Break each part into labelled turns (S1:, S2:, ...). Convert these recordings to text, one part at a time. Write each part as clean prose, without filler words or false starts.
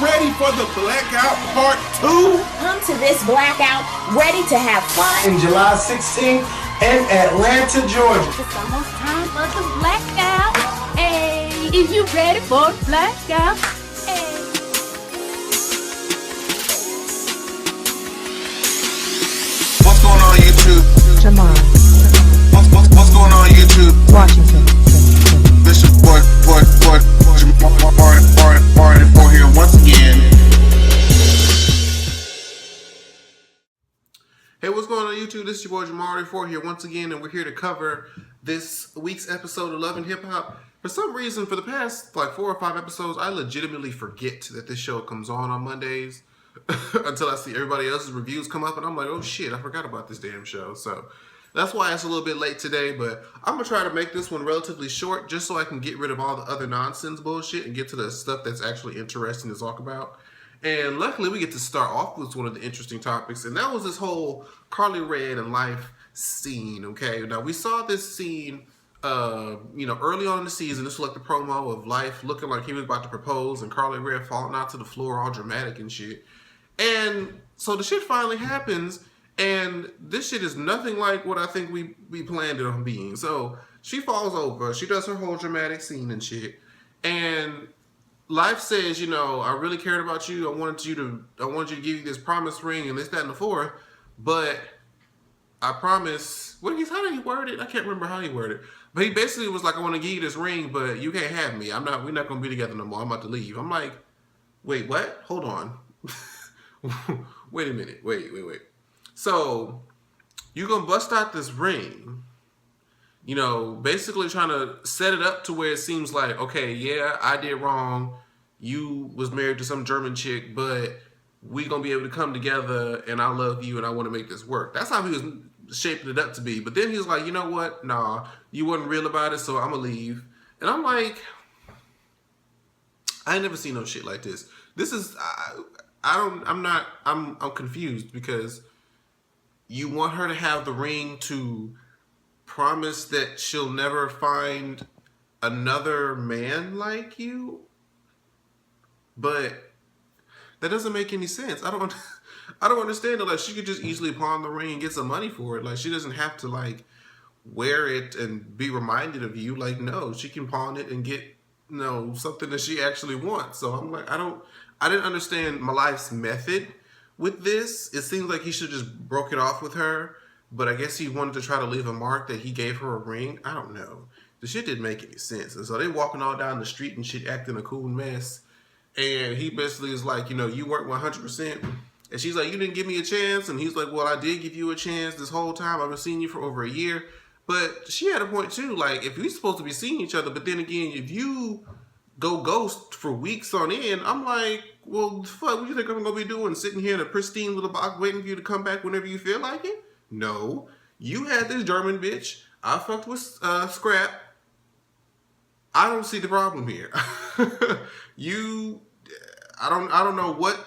S1: ready for the Blackout Part 2?
S2: Come to this blackout ready to have fun.
S3: In July 16th in Atlanta, Georgia.
S4: It's almost time for the blackout. Hey, is you ready for the blackout? Hey.
S5: What's going on YouTube?
S6: Jamar.
S5: What's going on YouTube?
S6: Washington.
S5: This is boy, party for here once again.
S1: Hey, what's going on YouTube? This is your boy Jamari4 here once again, and we're here to cover this week's episode of Love and Hip Hop. For some reason, for the past like 4 or 5 episodes, I legitimately forget that this show comes on Mondays until I see everybody else's reviews come up, and I'm like, oh shit, I forgot about this damn show. So that's why it's a little bit late today, but I'm going to try to make this one relatively short just so I can get rid of all the other nonsense bullshit and get to the stuff that's actually interesting to talk about. And luckily, we get to start off with one of the interesting topics, and that was this whole Carly Rae and Life scene, okay? Now, we saw this scene, early on in the season. This was like the promo of Life looking like he was about to propose, and Carly Rae falling out to the floor all dramatic and shit. And so the shit finally happens, and this shit is nothing like what I think we planned it on being. So she falls over, she does her whole dramatic scene and shit, and Life says, I really cared about you. I wanted you to give you this promise ring and this, that, and the fourth. But I promise. How did he word it? I can't remember how he worded it. But he basically was like, I want to give you this ring, but you can't have me. We're not going to be together no more. I'm about to leave. I'm like, wait, what? Hold on. Wait a minute. Wait. So you're going to bust out this ring, basically trying to set it up to where it seems like, okay, yeah, I did wrong. You was married to some German chick, but we gonna be able to come together, and I love you, and I want to make this work. That's how he was shaping it up to be. But then he was like, you know what? Nah, you wasn't real about it, so I'm gonna leave. And I'm like, I ain't never seen no shit like this. This is, I'm confused because you want her to have the ring to promise that she'll never find another man like you, but that doesn't make any sense. I don't understand it. Like, she could just easily pawn the ring and get some money for it. Like, she doesn't have to like wear it and be reminded of you. Like, no, she can pawn it and get something that she actually wants. So I'm like, I didn't understand my life's method with this. It seems like he should just broke it off with her. But I guess he wanted to try to leave a mark that he gave her a ring. I don't know. The shit didn't make any sense. And so they walking all down the street and shit acting a cool mess. And he basically is like, you weren't 100%. And she's like, you didn't give me a chance. And he's like, well, I did give you a chance this whole time. I've been seeing you for over a year. But she had a point too. Like, if we're supposed to be seeing each other, but then again, if you go ghost for weeks on end, I'm like, well, fuck, what you think I'm going to be doing? Sitting here in a pristine little box waiting for you to come back whenever you feel like it? No, you had this German bitch. I fucked with Scrap. I don't see the problem here. I don't know what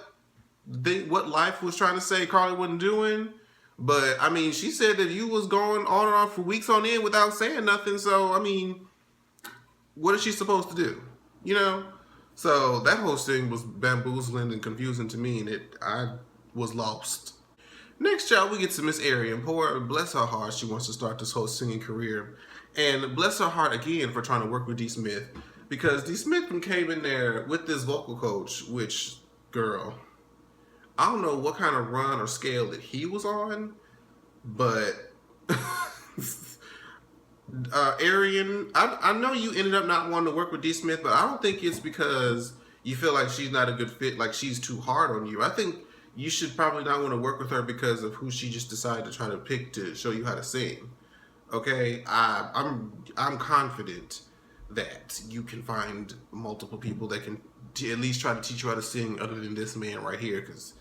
S1: Life was trying to say Carly wasn't doing, but I mean, she said that you was going on and on for weeks on end without saying nothing. So I mean, what is she supposed to do? So that whole thing was bamboozling and confusing to me, and I was lost. Next, y'all, we get to Miss Arion. Poor, bless her heart, she wants to start this whole singing career. And bless her heart again for trying to work with D. Smith. Because D. Smith came in there with this vocal coach, which, girl, I don't know what kind of run or scale that he was on, but Arion, I know you ended up not wanting to work with D. Smith, but I don't think it's because you feel like she's not a good fit, like she's too hard on you. I think you should probably not want to work with her because of who she just decided to try to pick to show you how to sing. Okay, I'm confident that you can find multiple people that can at least try to teach you how to sing other than this man right here. Because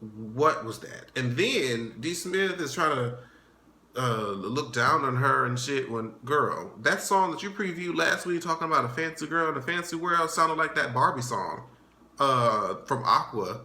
S1: what was that? And then D. Smith is trying to look down on her and shit. When, girl, that song that you previewed last week talking about a fancy girl in a fancy world sounded like that Barbie song from Aqua.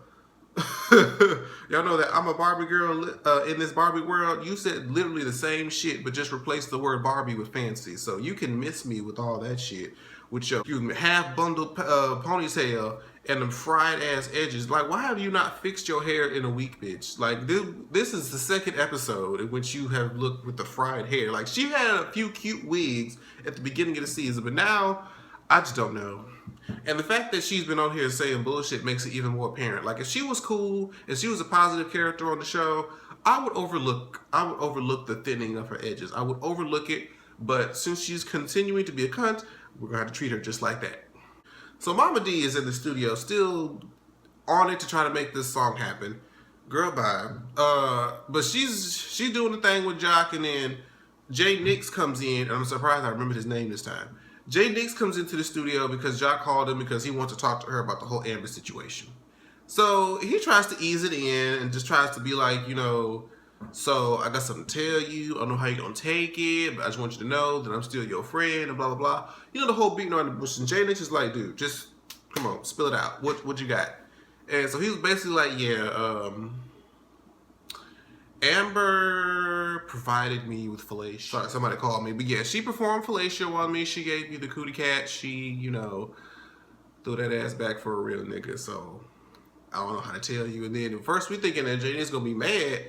S1: Y'all know that I'm a Barbie girl in this Barbie world. You said literally the same shit, but just replace the word Barbie with fancy. So you can miss me with all that shit. with your half bundled ponytail and them fried ass edges. Like, why have you not fixed your hair in a week, bitch? Like, this is the second episode in which you have looked with the fried hair. Like, she had a few cute wigs at the beginning of the season, but now I just don't know. And the fact that she's been on here saying bullshit makes it even more apparent. Like, if she was cool, if she was a positive character on the show, I would overlook the thinning of her edges. I would overlook it, but since she's continuing to be a cunt, we're gonna have to treat her just like that. So Mama D is in the studio, still on it to try to make this song happen. Girl, bye. But she's doing the thing with Jock, and then Jay Nix comes in, and I'm surprised I remembered his name this time. Jay Nix comes into the studio because Jock called him because he wants to talk to her about the whole Amber situation. So he tries to ease it in and just tries to be like, you know, so I got something to tell you. I don't know how you're going to take it, but I just want you to know that I'm still your friend and blah, blah, blah. You know, the whole beating around the bush. And Jay Nix is like, dude, just come on, spill it out. What you got? And so he was basically like, yeah, Amber provided me with fellatio. Sorry, somebody called me. But yeah, she performed fellatio on me. She gave me the cootie cat. She, you know, threw that ass back for a real nigga. So I don't know how to tell you. And then first we thinking that Jay Nix gonna be mad.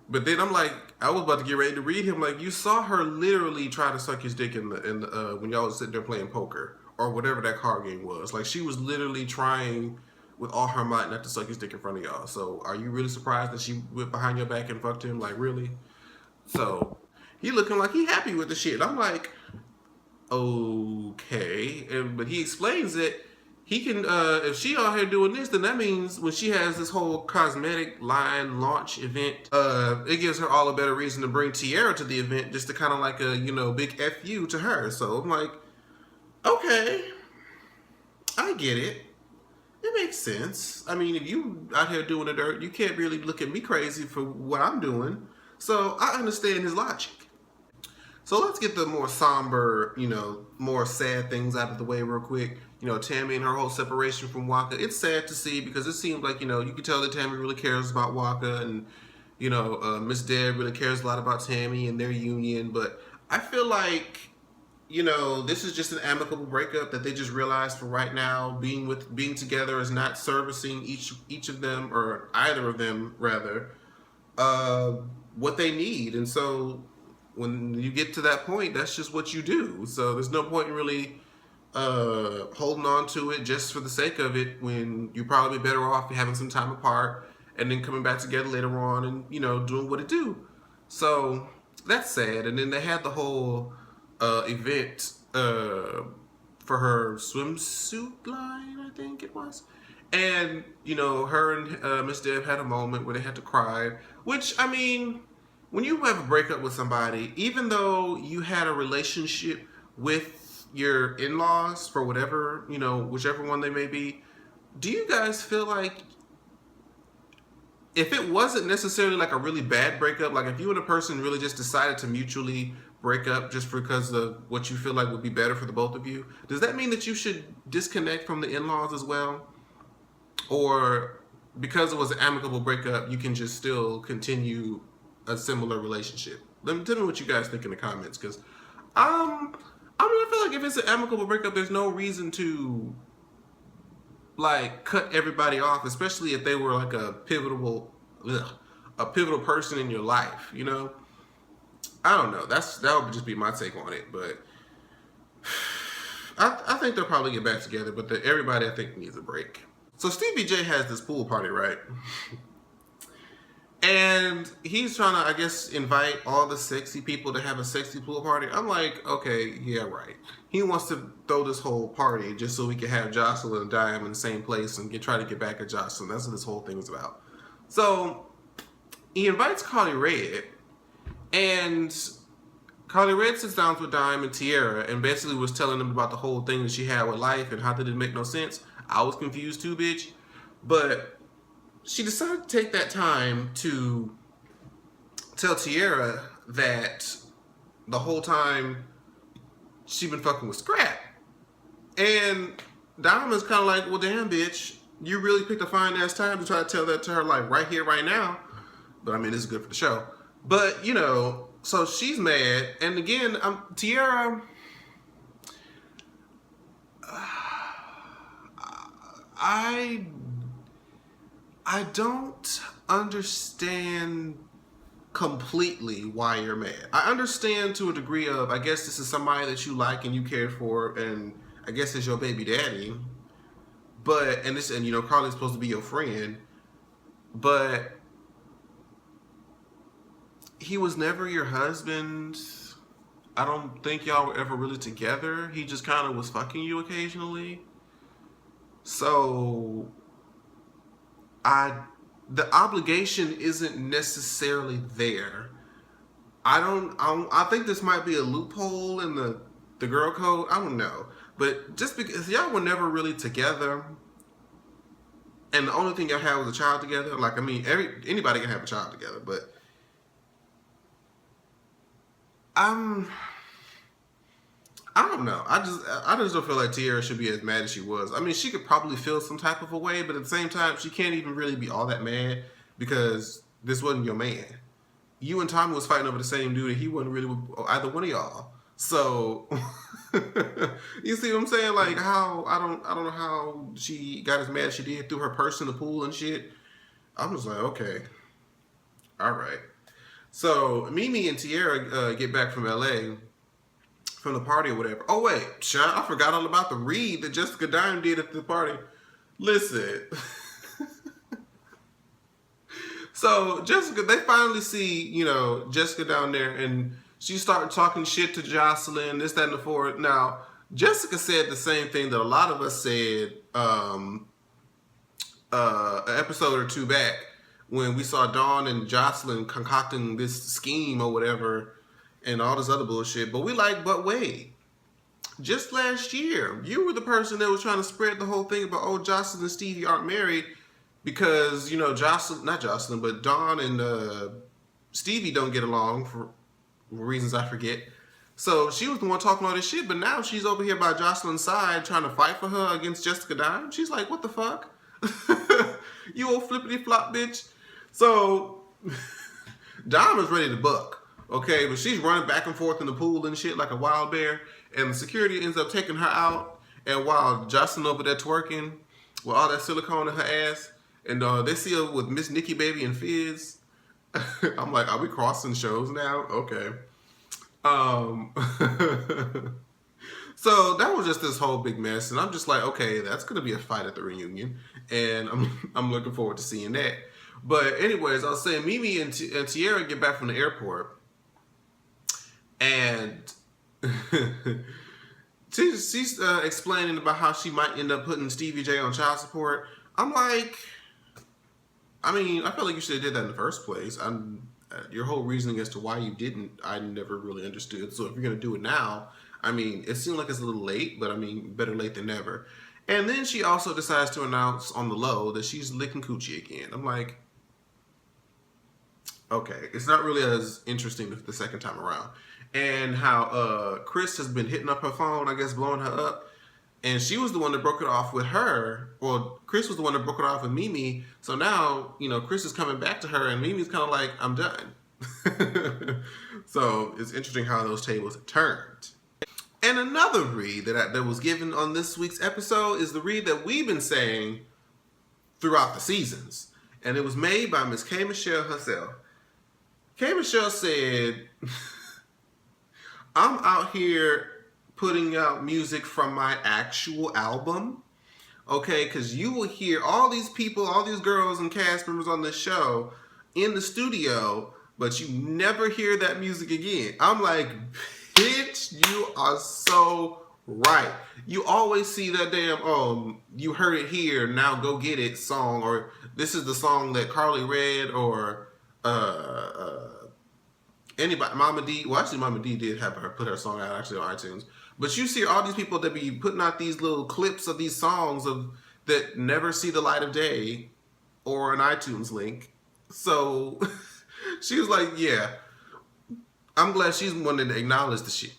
S1: But then I'm like, I was about to get ready to read him. Like, you saw her literally try to suck his dick in the when y'all was sitting there playing poker or whatever that card game was. Like, she was literally trying with all her might not to suck his dick in front of y'all. So are you really surprised that she went behind your back and fucked him? Like, really? So he looking like he happy with the shit. I'm like, okay. But he explains that he can, if she out here doing this, then that means when she has this whole cosmetic line launch event, it gives her all a better reason to bring Tiara to the event, just to kind of like a, you know, big F you to her. So I'm like, okay, I get it. It makes sense. I mean, if you out here doing the dirt, you can't really look at me crazy for what I'm doing. So I understand his logic. So let's get the more somber, you know, more sad things out of the way real quick. You know, Tammy and her whole separation from Waka. It's sad to see because it seems like, you know, you can tell that Tammy really cares about Waka, and, you know, Miss Deb really cares a lot about Tammy and their union. But I feel like, you know, this is just an amicable breakup that they just realized for right now. Being together is not servicing each of them, or either of them rather, what they need. And so when you get to that point, that's just what you do. So there's no point in really holding on to it just for the sake of it, when you're probably better off having some time apart and then coming back together later on and, you know, doing what it do. So that's sad. And then they had the whole event for her swimsuit line, I think it was. And, you know, her and Miss Deb had a moment where they had to cry, which, I mean, when you have a breakup with somebody, even though you had a relationship with your in-laws for whatever, you know, whichever one they may be, do you guys feel like if it wasn't necessarily like a really bad breakup, like if you and a person really just decided to mutually break up just because of what you feel like would be better for the both of you, does that mean that you should disconnect from the in-laws as well? Or because it was an amicable breakup, you can just still continue a similar relationship? Tell me what you guys think in the comments, because I feel like if it's an amicable breakup, there's no reason to like cut everybody off, especially if they were like a pivotal person in your life, you know? I don't know. That would just be my take on it, but I think they'll probably get back together, but everybody I think needs a break. So Stevie J has this pool party, right? And he's trying to, I guess, invite all the sexy people to have a sexy pool party. I'm like, okay, yeah, right. He wants to throw this whole party just so we can have Jocelyn and Diane in the same place and try to get back at Jocelyn. That's what this whole thing is about. So he invites Carly Red, and Carly Red sits down with Dime and Tiara and basically was telling them about the whole thing that she had with life and how that didn't make no sense. I was confused too, bitch. But she decided to take that time to tell Tiara that the whole time she been fucking with Scrap. And Diamond's kind of like, well, damn, bitch, you really picked a fine ass time to try to tell that to her, like, right here, right now. But I mean, this is good for the show. But, you know, so she's mad. And again, Tiara, I don't understand completely why you're mad. I understand to a degree of, I guess this is somebody that you like and you cared for, and I guess it's your baby daddy. But and Carly's supposed to be your friend, but he was never your husband. I don't think y'all were ever really together. He just kind of was fucking you occasionally. So the obligation isn't necessarily there. I think this might be a loophole in the girl code. I don't know. But just because y'all were never really together, and the only thing y'all had was a child together, like, I mean, anybody can have a child together, but I don't know. I just don't feel like Tiara should be as mad as she was. I mean, she could probably feel some type of a way, but at the same time, she can't even really be all that mad because this wasn't your man. You and Tommy was fighting over the same dude, and he wasn't really with either one of y'all. So, you see what I'm saying? Like, how I don't know how she got as mad as she did, threw her purse in the pool and shit. I'm just like, okay, all right. So Mimi and Tiara get back from LA from the party or whatever. Oh wait, I forgot all about the read that Jessica Dime did at the party. Listen. So Jessica, they finally see, Jessica down there, and she started talking shit to Jocelyn, this, that, and the fourth. Now, Jessica said the same thing that a lot of us said an episode or two back when we saw Dawn and Jocelyn concocting this scheme or whatever and all this other bullshit. But wait. Just last year, you were the person that was trying to spread the whole thing about, Jocelyn and Stevie aren't married because, but Dawn and Stevie don't get along for reasons I forget. So she was the one talking all this shit, but now she's over here by Jocelyn's side trying to fight for her against Jessica Dime. She's like, what the fuck? You old flippity flop bitch. So Dime is ready to buck, okay? But she's running back and forth in the pool and shit like a wild bear, and the security ends up taking her out. And while Jocelyn over there twerking with all that silicone in her ass, and they see her with Miss Nikki Baby and Fizz. I'm like, are we crossing shows now? Okay. So that was just this whole big mess, and I'm just like, okay, that's gonna be a fight at the reunion, and I'm looking forward to seeing that. But anyways, I was saying Mimi and Tiara get back from the airport, and she's explaining about how she might end up putting Stevie J on child support. I'm like, I mean, I feel like you should have did that in the first place. Your whole reasoning as to why you didn't, I never really understood. So if you're going to do it now, I mean, it seemed like it's a little late, but I mean, better late than never. And then she also decides to announce on the low that she's licking coochie again. I'm like, okay, it's not really as interesting the second time around. And how Chris has been hitting up her phone, I guess blowing her up. And she was the one that broke it off with her. Well, Chris was the one that broke it off with Mimi. So now, Chris is coming back to her, and Mimi's kind of like, I'm done. So it's interesting how those tables have turned. And another read that was given on this week's episode is the read that we've been saying throughout the seasons. And it was made by Miss K. Michelle herself. K. Michelle said, I'm out here putting out music from my actual album, okay? Because you will hear all these people, all these girls and cast members on this show in the studio, but you never hear that music again. I'm like, bitch, you are so right. You always see that damn, you heard it here, now go get it song, or this is the song that Carly read, or anybody, Mama D. Well, actually, Mama D did have her put her song out actually on iTunes. But you see all these people that be putting out these little clips of these songs that never see the light of day or an iTunes link. So she was like, yeah, I'm glad she's the one that acknowledged the shit.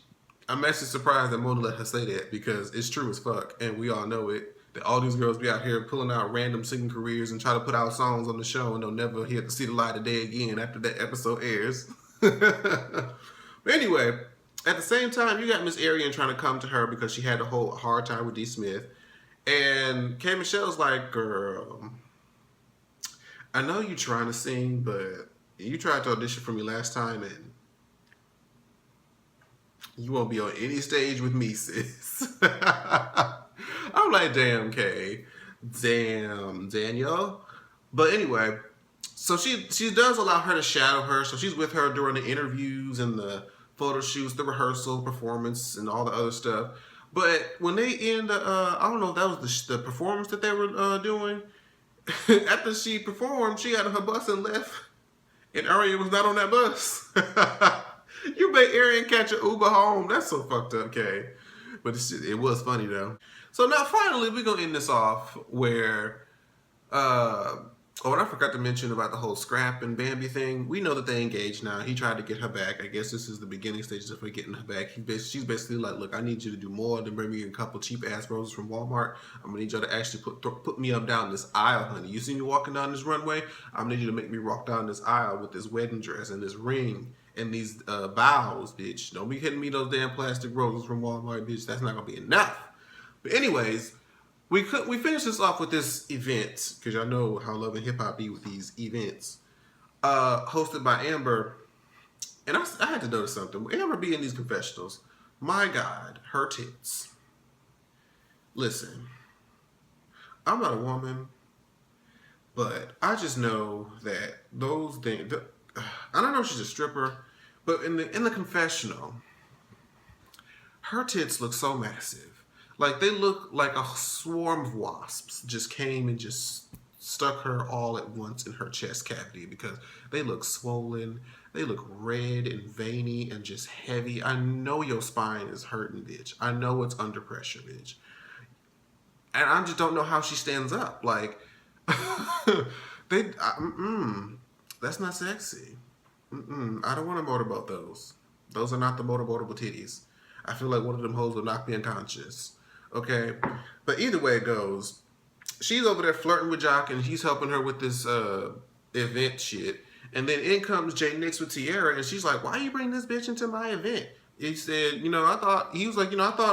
S1: I'm actually surprised that Mona let her say that because it's true as fuck. And we all know it. That all these girls be out here pulling out random singing careers and try to put out songs on the show and they'll never see the light of day again after that episode airs. But anyway, at the same time, you got Miss Arion trying to come to her because she had a whole hard time with D. Smith. And K. Michelle's like, girl, I know you trying to sing, but you tried to audition for me last time and you won't be on any stage with me, sis. I'm like, damn, Kay. Damn, Daniel. But anyway, so she does allow her to shadow her. So she's with her during the interviews and the photo shoots, the rehearsal, performance, and all the other stuff. But when they end, I don't know if that was the performance that they were doing. After she performed, she got on her bus and left. And Arion was not on that bus. You made Arion catch an Uber home. That's so fucked up, Kay. But it was funny, though. So now, finally, we're going to end this off where... and I forgot to mention about the whole Scrap and Bambi thing. We know that they engaged now. He tried to get her back. I guess this is the beginning stages of her getting her back. She's basically like, look, I need you to do more than bring me a couple cheap-ass roses from Walmart. I'm going to need you to actually put me up down this aisle, honey. You see me walking down this runway? I'm going to need you to make me walk down this aisle with this wedding dress and this ring and these vows, bitch. Don't be hitting me those damn plastic roses from Walmart, bitch. That's not going to be enough. But anyways... We finished this off with this event, because y'all know how Love and Hip Hop be with these events, hosted by Amber. And I had to notice something. Amber be in these confessionals. My God, her tits. Listen, I'm not a woman, but I just know that those things, I don't know if she's a stripper, but in the confessional, her tits look so massive. Like, they look like a swarm of wasps just came and just stuck her all at once in her chest cavity because they look swollen, they look red and veiny and just heavy. I know your spine is hurting, bitch. I know it's under pressure, bitch. And I just don't know how she stands up. Like, that's not sexy. I don't want to motorboat those. Those are not the motorboatable titties. I feel like one of them hoes will knock me unconscious. Okay, but either way it goes, she's over there flirting with Jock and he's helping her with this event shit. And then in comes Jay Nix with Tierra and she's like, why you bring this bitch into my event? He said, I thought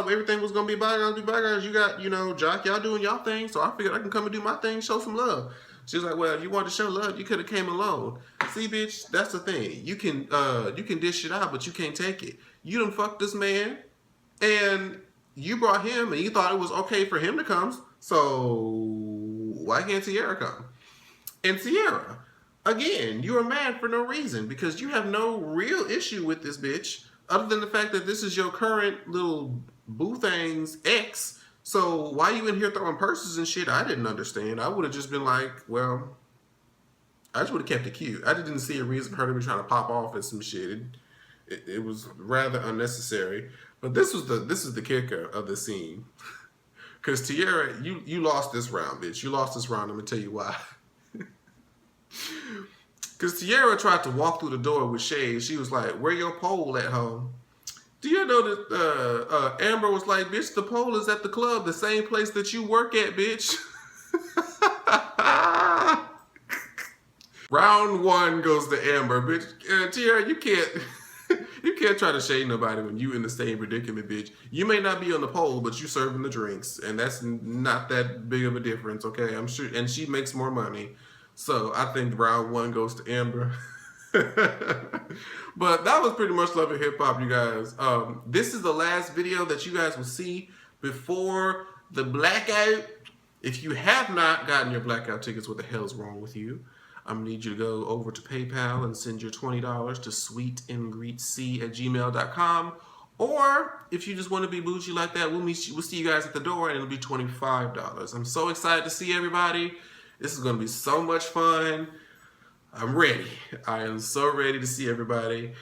S1: everything was going to be bygones. You got, Jock, y'all doing y'all thing. So I figured I can come and do my thing, show some love. She's like, well, if you wanted to show love, you could have came alone. See, bitch, that's the thing. You can dish it out, but you can't take it. You done fucked this man and... You brought him and you thought it was okay for him to come, so why can't Tierra come? And Tierra, again, you are mad for no reason because you have no real issue with this bitch other than the fact that this is your current little boo thing's ex. So why you in here throwing purses and shit? I didn't understand. I would have just been like, well, I just would have kept it cute. I didn't see a reason for her to be trying to pop off at some shit. It was rather unnecessary. But this is the kicker of the scene. Because Tierra, you lost this round, bitch. You lost this round. I'm going to tell you why. Because Tierra tried to walk through the door with shade. She was like, where your pole at home? Do you know that Amber was like, bitch, the pole is at the club, the same place that you work at, bitch. Round one goes to Amber, bitch. Tierra, you can't try to shade nobody when you in the same predicament, bitch. You may not be on the pole, but you serving the drinks, and that's not that big of a difference, okay? I'm sure, and she makes more money. So I think round one goes to Amber. But that was pretty much Love and Hip Hop, you guys. This is the last video that you guys will see before the blackout. If you have not gotten your blackout tickets, what the hell is wrong with you? I'm going to need you to go over to PayPal and send your $20 to sweetandgreetc@gmail.com. Or if you just want to be bougie like that, we'll see you guys at the door and it'll be $25. I'm so excited to see everybody. This is going to be so much fun. I'm ready. I am so ready to see everybody.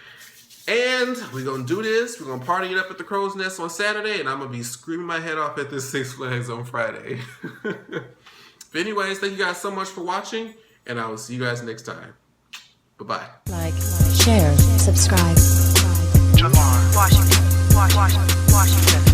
S1: And we're going to do this. We're going to party it up at the Crow's Nest on Saturday. And I'm going to be screaming my head off at this Six Flags on Friday. But anyways, thank you guys so much for watching. And I will see you guys next time. Bye-bye.
S6: Like, share, subscribe.
S7: Washington, Washington.